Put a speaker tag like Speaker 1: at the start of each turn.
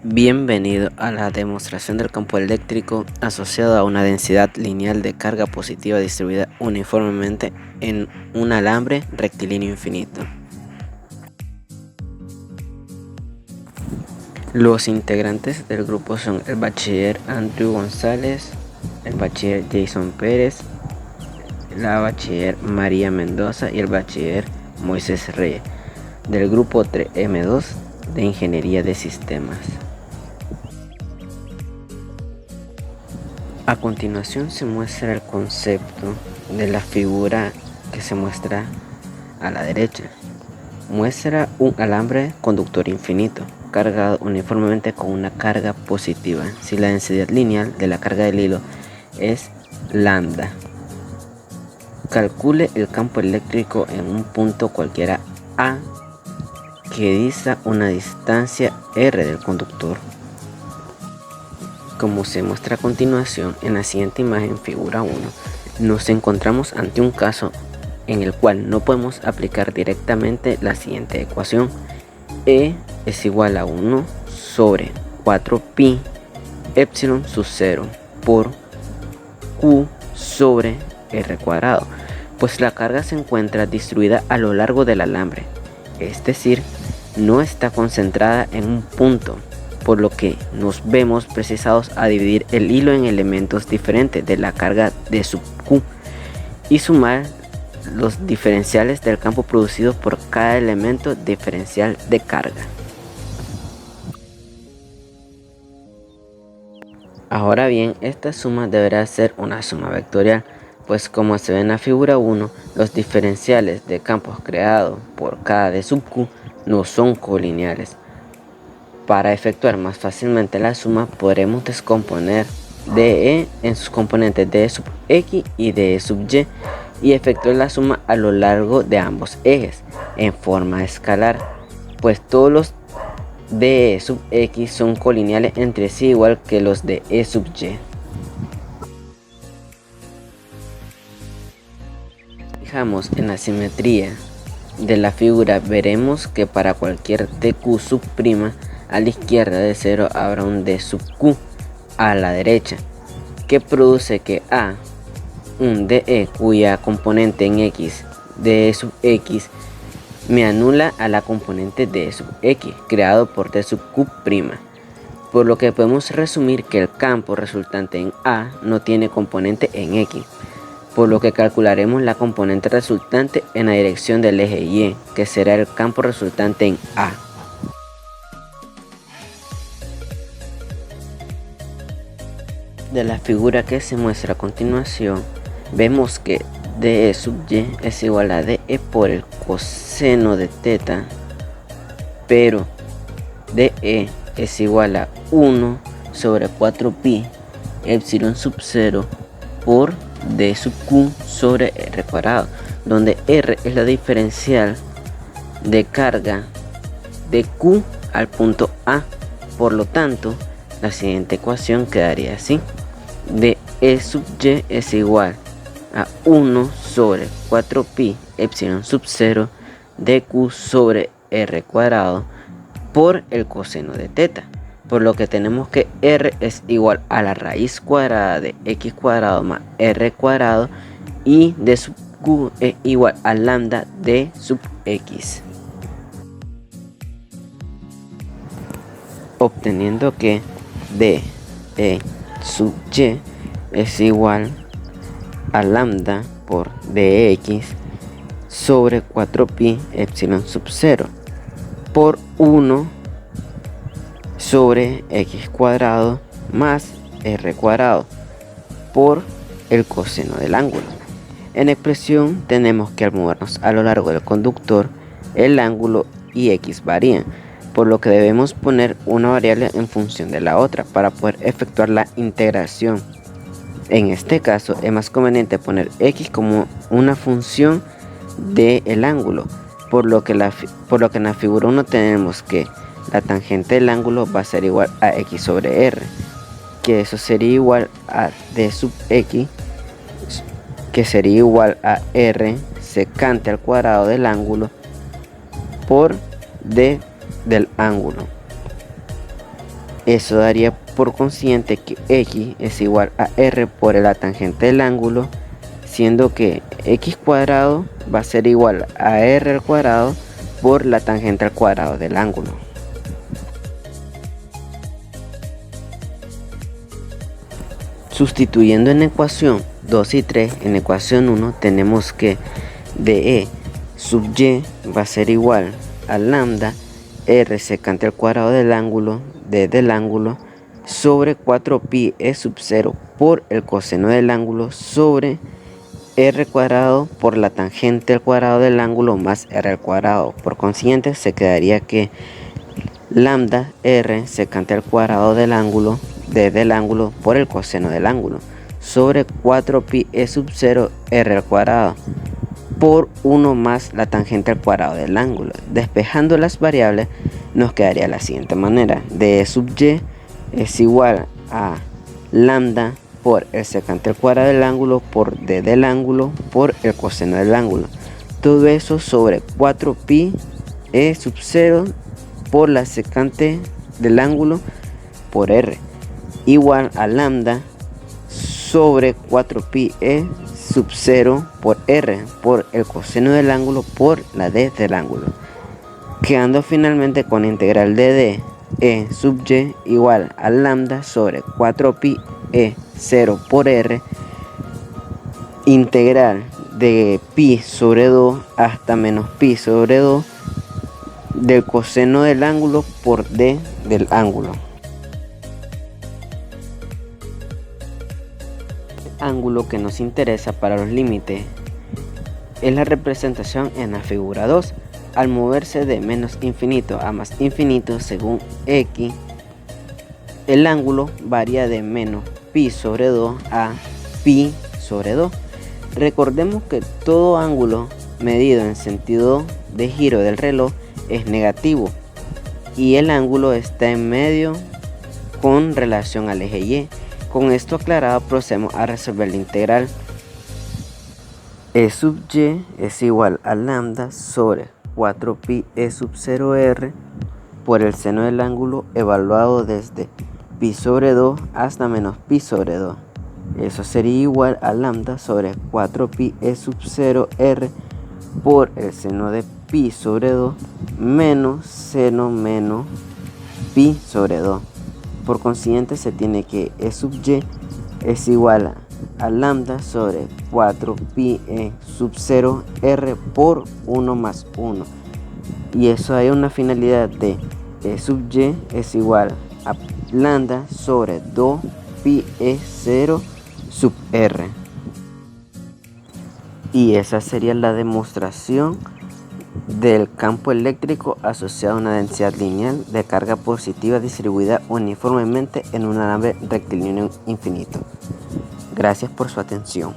Speaker 1: Bienvenido a la demostración del campo eléctrico asociado a una densidad lineal de carga positiva distribuida uniformemente en un alambre rectilíneo infinito. Los integrantes del grupo son el bachiller Andrew González, el bachiller Jason Pérez, la bachiller María Mendoza y el bachiller Moisés Reyes, del grupo 3M2 de Ingeniería de Sistemas. A continuación se muestra el concepto de la figura que se muestra a la derecha. Muestra un alambre conductor infinito, cargado uniformemente con una carga positiva, si la densidad lineal de la carga del hilo es lambda. Calcule el campo eléctrico en un punto cualquiera A que dista una distancia R del conductor. Como se muestra a continuación en la siguiente imagen, figura 1, nos encontramos ante un caso en el cual no podemos aplicar directamente la siguiente ecuación. E es igual a 1 sobre 4pi epsilon sub 0 por Q sobre R cuadrado, pues la carga se encuentra distribuida a lo largo del alambre, es decir, no está concentrada en un punto, por lo que nos vemos precisados a dividir el hilo en elementos diferentes de la carga de sub Q y sumar los diferenciales del campo producido por cada elemento diferencial de carga. Ahora bien, esta suma deberá ser una suma vectorial, pues como se ve en la figura 1, los diferenciales de campos creados por cada de sub Q no son colineales. Para efectuar más fácilmente la suma, podremos descomponer DE en sus componentes DE sub X y DE sub Y efectuar la suma a lo largo de ambos ejes en forma escalar, pues todos los DE sub X son colineales entre sí, igual que los de E sub Y. Fijamos en la simetría de la figura, veremos que para cualquier DQ sub prima a la izquierda de 0 habrá un D sub Q a la derecha, que produce que A, un DE cuya componente en X, DE sub X, me anula a la componente DE sub X, creado por D sub Q prima, por lo que podemos resumir que el campo resultante en A no tiene componente en X, por lo que calcularemos la componente resultante en la dirección del eje Y, que será el campo resultante en A. De la figura que se muestra a continuación, vemos que DE sub Y es igual a DE por el coseno de teta, pero DE es igual a 1 sobre 4pi epsilon sub 0 por D sub Q sobre R cuadrado, donde R es la diferencial de carga de Q al punto A. Por lo tanto, la siguiente ecuación quedaría así: DE sub Y es igual a 1 sobre 4pi epsilon sub 0 dq sobre R cuadrado por el coseno de teta, por lo que tenemos que R es igual a la raíz cuadrada de X cuadrado más R cuadrado y D sub Q es igual a lambda D sub X, obteniendo que DE sub Y es igual a lambda por dx sobre 4pi epsilon sub 0 por 1 sobre X cuadrado más R cuadrado por el coseno del ángulo. En la expresión tenemos que al movernos a lo largo del conductor, el ángulo y X varían, por lo que debemos poner una variable en función de la otra para poder efectuar la integración. En este caso es más conveniente poner X como una función del ángulo, por lo que en la figura 1 tenemos que la tangente del ángulo va a ser igual a X sobre R, que eso sería igual a D sub X, que sería igual a R secante al cuadrado del ángulo por D del ángulo. Eso daría por consiguiente que x es igual a r por la tangente del ángulo, siendo que x cuadrado va a ser igual a r al cuadrado por la tangente al cuadrado del ángulo. Sustituyendo en ecuación 2 y 3, en ecuación 1 tenemos que de sub y va a ser igual a lambda r secante al cuadrado del ángulo del ángulo sobre 4pi sub 0 por el coseno del ángulo sobre r cuadrado por la tangente al cuadrado del ángulo más r al cuadrado. Por consiguiente se quedaría que lambda r secante al cuadrado del ángulo del ángulo por el coseno del ángulo sobre 4pi sub 0 r al cuadrado por 1 más la tangente al cuadrado del ángulo. Despejando las variables nos quedaría de la siguiente manera: de sub y es igual a lambda por el secante al cuadrado del ángulo por d del ángulo por el coseno del ángulo. Todo eso sobre 4pi sub 0 por la secante del ángulo por r igual a lambda sobre 4pi sub 0 por r por el coseno del ángulo por la d del ángulo, quedando finalmente con integral de d sub y igual a lambda sobre 4pi 0 por r integral de pi sobre 2 hasta menos pi sobre 2 del coseno del ángulo por d del ángulo. El ángulo que nos interesa para los límites es la representación en la figura 2. Al moverse de menos infinito a más infinito según x, el ángulo varía de menos pi sobre 2 a pi sobre 2. Recordemos que todo ángulo medido en sentido de giro del reloj es negativo y el ángulo está en medio con relación al eje y. Con esto aclarado, procedemos a resolver la integral. E sub y es igual a lambda sobre 4pi sub 0r por el seno del ángulo evaluado desde pi sobre 2 hasta menos pi sobre 2. Eso sería igual a lambda sobre 4pi sub 0r por el seno de pi sobre 2 menos seno menos pi sobre 2. Por consiguiente se tiene que E sub y es igual a lambda sobre 4pi sub 0 r por 1 más 1. Y eso hay una finalidad de E sub y es igual a lambda sobre 2pi 0 sub r. Y esa sería la demostración del campo eléctrico asociado a una densidad lineal de carga positiva distribuida uniformemente en una nave rectilíneo infinito. Gracias por su atención.